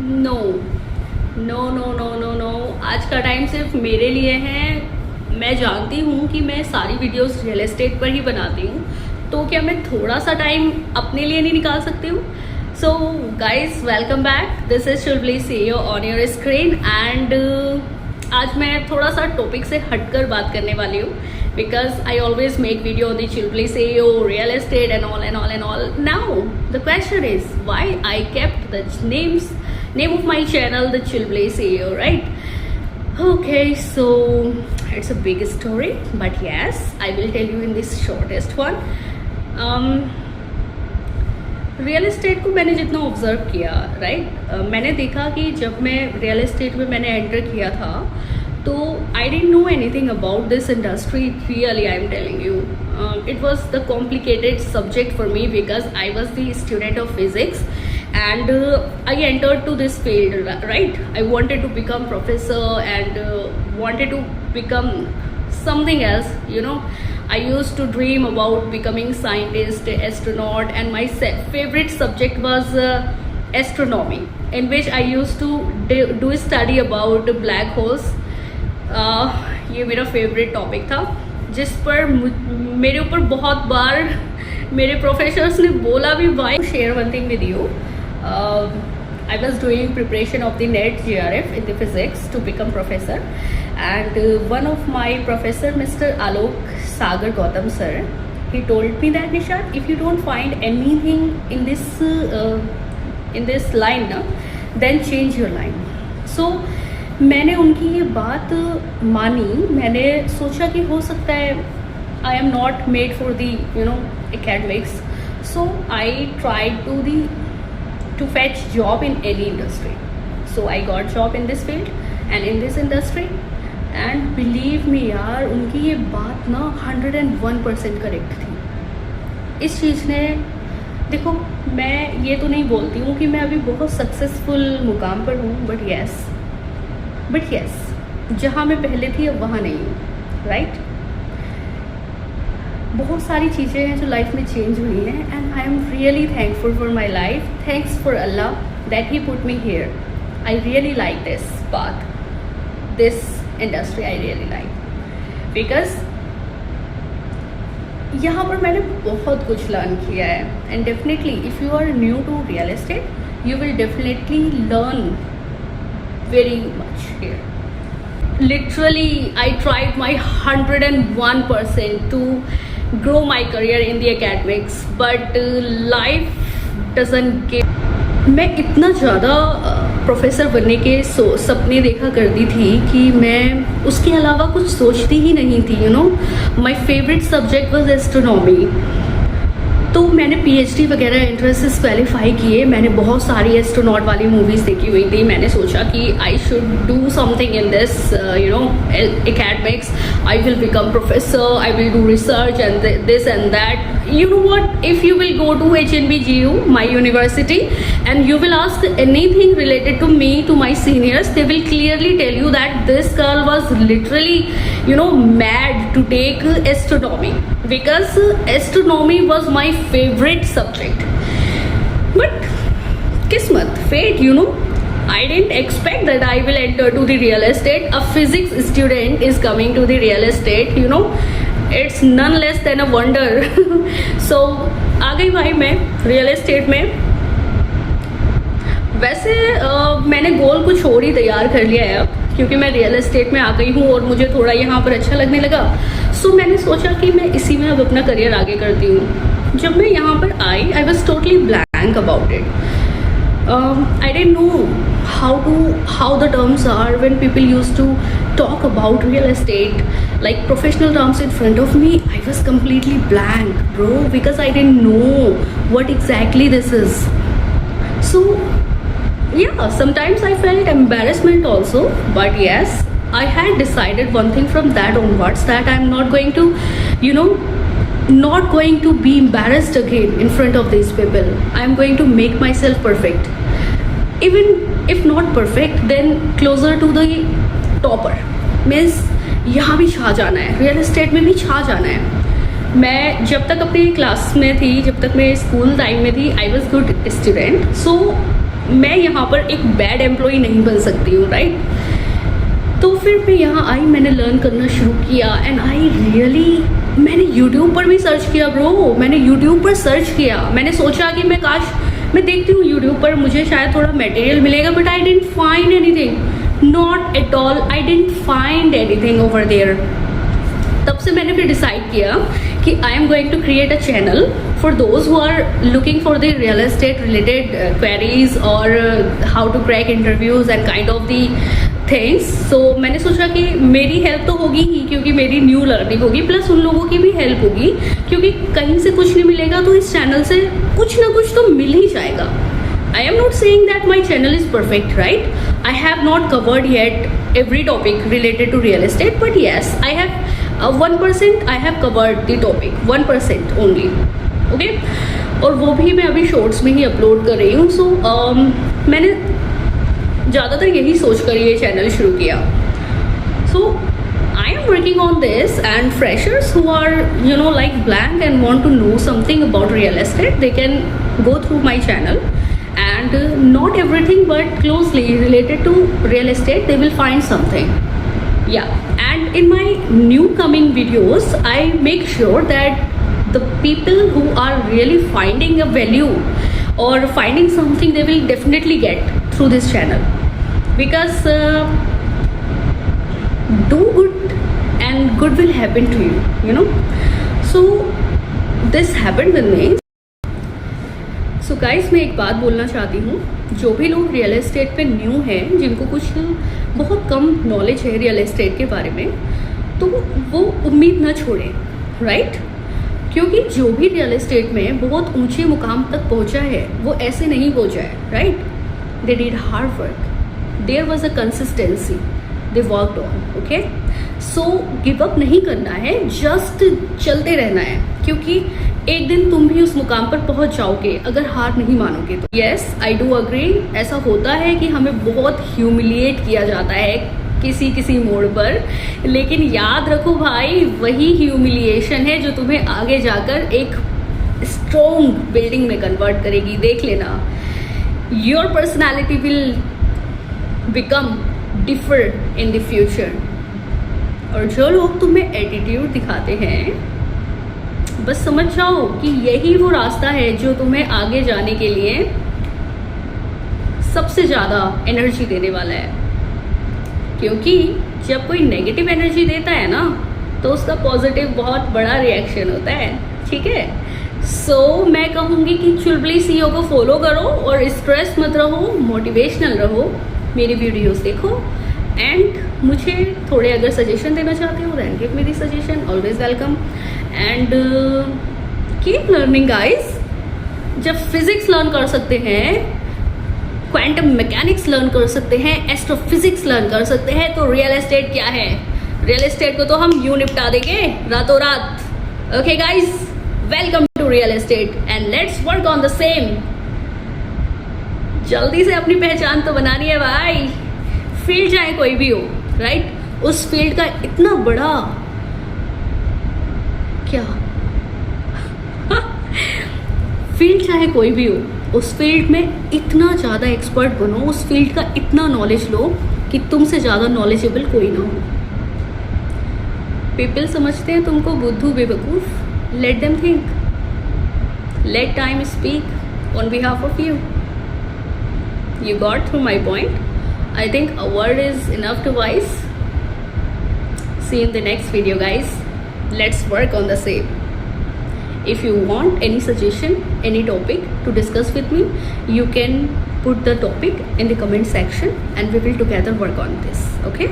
No no no no no no, आज का time सिर्फ मेरे लिए है। मैं जानती हूँ कि मैं सारी वीडियोस रियल एस्टेट पर ही बनाती हूँ, तो क्या मैं थोड़ा सा टाइम अपने लिए नहीं निकाल सकती हूँ? So guys, welcome back. This is Chulbuli CEO on your screen and आज मैं थोड़ा सा टॉपिक से हटकर बात करने वाली हूँ, because I always make video on the Chilbli CEO, real estate and all and all and all. Now the question is why I kept the name of my channel the Chilbli CEO, right? Okay, so it's a big story, but yes, I will tell you in this shortest one. Real estate को मैंने जितना observe किया, right, मैंने देखा कि जब मैं real estate में मैंने एंटर किया था तो I didn't know anything about this industry. Really I am telling you, it was the complicated subject for me because I was the student of physics and I entered to this field, right? I wanted to become professor and wanted to become something else, you know. I used to dream about becoming scientist, astronaut, and my favorite subject was astronomy, in which I used to do study about black holes. ये मेरा favourite topic था, जिस पर मेरे ऊपर बहुत बार मेरे professors ने बोला भी, why share one thing with you. I was doing preparation of the NET JRF in the physics to become professor, and one of my professor, Mr. Alok Sagar Gautam sir, he told me that Nishad, if you don't find anything in this line na, then change your line. So मैंने उनकी ये बात मानी. मैंने सोचा कि हो सकता है I am not made for the academics, so I tried to fetch job in any industry. So I got job in this field and in this industry, and believe me यार, उनकी ये बात ना 101% करेक्ट थी. इस चीज़ ने, देखो, मैं ये तो नहीं बोलती हूँ कि मैं अभी बहुत सक्सेसफुल मुकाम पर हूँ, बट यस, जहाँ मैं पहले थी अब वहाँ नहीं हूँ, राइट? बहुत सारी चीज़ें हैं जो लाइफ में चेंज हुई हैं, and I am really thankful for my life. Thanks for Allah that he put me here. I really like this path, this industry. I really like because यहाँ पर मैंने बहुत कुछ लर्न किया है, and definitely if you are new to real estate you will definitely learn very much here. Literally, I tried my 101% to grow my career in the academics, but life doesn't give. मैं इतना ज़्यादा professor बनने के सपने देखा करती थी कि मैं उसके अलावा कुछ सोचती ही नहीं थी. My favourite subject was astronomy. तो मैंने पीएचडी वगैरह एंट्रेंसेस क्वालिफाई किए. मैंने बहुत सारी एस्ट्रोनॉट वाली मूवीज़ देखी हुई थी. मैंने सोचा कि I should do something in this academics. I will become professor, I will do research and this and that. You know what, if you will go to HNBGU, my university, and you will ask anything related to me to my seniors, they will clearly tell you that this girl was literally mad to take astronomy, because astronomy was my favorite subject. But kismat, fate, I didn't expect that I will enter to the real estate. A physics student is coming to the real estate, it's none less than a wonder. So आ गई भाई मैं real estate में. वैसे मैंने गोल कुछ और ही तैयार कर लिया है अब, क्योंकि मैं रियल एस्टेट में आ गई हूँ और मुझे थोड़ा यहाँ पर अच्छा लगने लगा. सो मैंने सोचा कि मैं इसी में अब अपना करियर आगे करती हूँ. जब मैं यहाँ पर आई, I was totally blank about it. I didn't know how the terms are when people used to talk about real estate, like professional terms in front of me. I was completely blank, bro, because I didn't know what exactly this is. So yeah, sometimes I felt embarrassment also, but yes, I had decided one thing from that onwards, that I'm not going to not going to be embarrassed again in front of these people. I'm going to make myself perfect, even if not perfect, then closer to the topper. Means यहाँ भी छा जाना है, real estate में भी छा जाना है. मैं जब तक अपनी क्लास में थी, जब तक मैं स्कूल टाइम में थी, आई वॉज गुड स्टूडेंट. सो मैं यहाँ पर एक बैड एम्प्लॉय नहीं बन सकती हूँ, राइट? तो फिर मैं यहाँ आई, मैंने लर्न करना शुरू किया एंड आई रियली, मैंने यूट्यूब पर भी सर्च किया ब्रो, मैंने यूट्यूब पर सर्च किया, मैंने सोचा कि मैं काश मैं देखती हूँ यूट्यूब पर मुझे शायद थोड़ा मटेरियल मिलेगा, but I didn't find anything, not at all, I didn't find anything over there. तब से मैंने फिर डिसाइड किया कि I am going to create a channel for those who are looking for the real estate related queries और how to crack interviews and kind of the things. So मैंने सोचा कि मेरी हेल्प तो होगी ही, क्योंकि मेरी न्यू लर्निंग होगी, प्लस उन लोगों की भी हेल्प होगी, क्योंकि कहीं से कुछ नहीं मिलेगा तो इस चैनल से कुछ ना कुछ तो मिल ही जाएगा। I am not saying that my channel is perfect, right? I have not covered yet every topic related to real estate, but yes, I have 1% I have covered the topic, 1% only, okay? और वो भी मैं अभी shorts में ही upload कर रही हूँ। सो मैंने ज़्यादातर यही सोच कर ये चैनल शुरू किया। सो I am working on this, and freshers who are, you know, like blank and want to know something about real estate, they can go through my channel, and not everything but closely related to real estate they will find something. Yeah, and in my new coming videos I make sure that the people who are really finding a value or finding something, they will definitely get through this channel, because do good and good will happen to you, you know. So this happened with me. So guys, मैं एक बात बोलना चाहती हूँ, जो भी लोग real estate पे न्यू हैं, जिनको कुछ बहुत कम नॉलेज है रियल एस्टेट के बारे में, तो वो उम्मीद ना छोड़ें, राइट? क्योंकि जो भी रियल एस्टेट में बहुत ऊंचे मुकाम तक पहुँचा है वो ऐसे नहीं पहुँचा है, right? They did hard work, there was a consistency, they worked on, okay? So give up नहीं करना है, जस्ट चलते रहना है, क्योंकि एक दिन तुम भी उस मुकाम पर पहुंच जाओगे अगर हार नहीं मानोगे तो। यस, आई डू अग्री, ऐसा होता है कि हमें बहुत ह्यूमिलिएट किया जाता है किसी किसी मोड़ पर, लेकिन याद रखो भाई, वही ह्यूमिलिएशन है जो तुम्हें आगे जाकर एक स्ट्रॉन्ग बिल्डिंग में कन्वर्ट करेगी। देख लेना, your personality will become differ in the future. और जो लोग तुम्हें एटीट्यूड दिखाते हैं, बस समझ जाओ कि यही वो रास्ता है जो तुम्हें आगे जाने के लिए सबसे ज़्यादा एनर्जी देने वाला है। क्योंकि जब कोई नेगेटिव एनर्जी देता है ना, तो उसका पॉजिटिव बहुत बड़ा रिएक्शन होता है, ठीक है? सो मैं कहूँगी कि चुलबुली सीईओ को फॉलो करो और स्ट्रेस मत रहो, मोटिवेशनल रहो, मेरी वीडियोस देखो, एंड मुझे थोड़े अगर सजेशन देना चाहते हो, then give me the suggestion, always welcome. And keep learning guys. जब फिजिक्स लर्न कर सकते हैं, क्वांटम मैकेनिक्स लर्न कर सकते हैं, एस्ट्रोफिजिक्स लर्न कर सकते हैं, तो रियल एस्टेट क्या है? रियल एस्टेट को तो हम यूं निपटा देंगे रातों रात। Okay guys, welcome to real estate and let's work on the same. जल्दी से अपनी पहचान तो बनानी है भाई, फील्ड चाहे कोई भी हो, राइट? उस फील्ड का इतना बड़ा क्या फील्ड चाहे कोई भी हो, उस फील्ड में इतना ज़्यादा एक्सपर्ट बनो, उस फील्ड का इतना नॉलेज लो कि तुमसे ज़्यादा नॉलेजेबल कोई ना हो। पीपल समझते हैं तुमको बुद्धू, बेवकूफ़, let them think, let time speak on behalf of you. You got through my point. I think a word is enough to wise. See you in the next video, guys. Let's work on the same. If you want any suggestion, any topic to discuss with me, you can put the topic in the comment section and we will together work on this. Okay?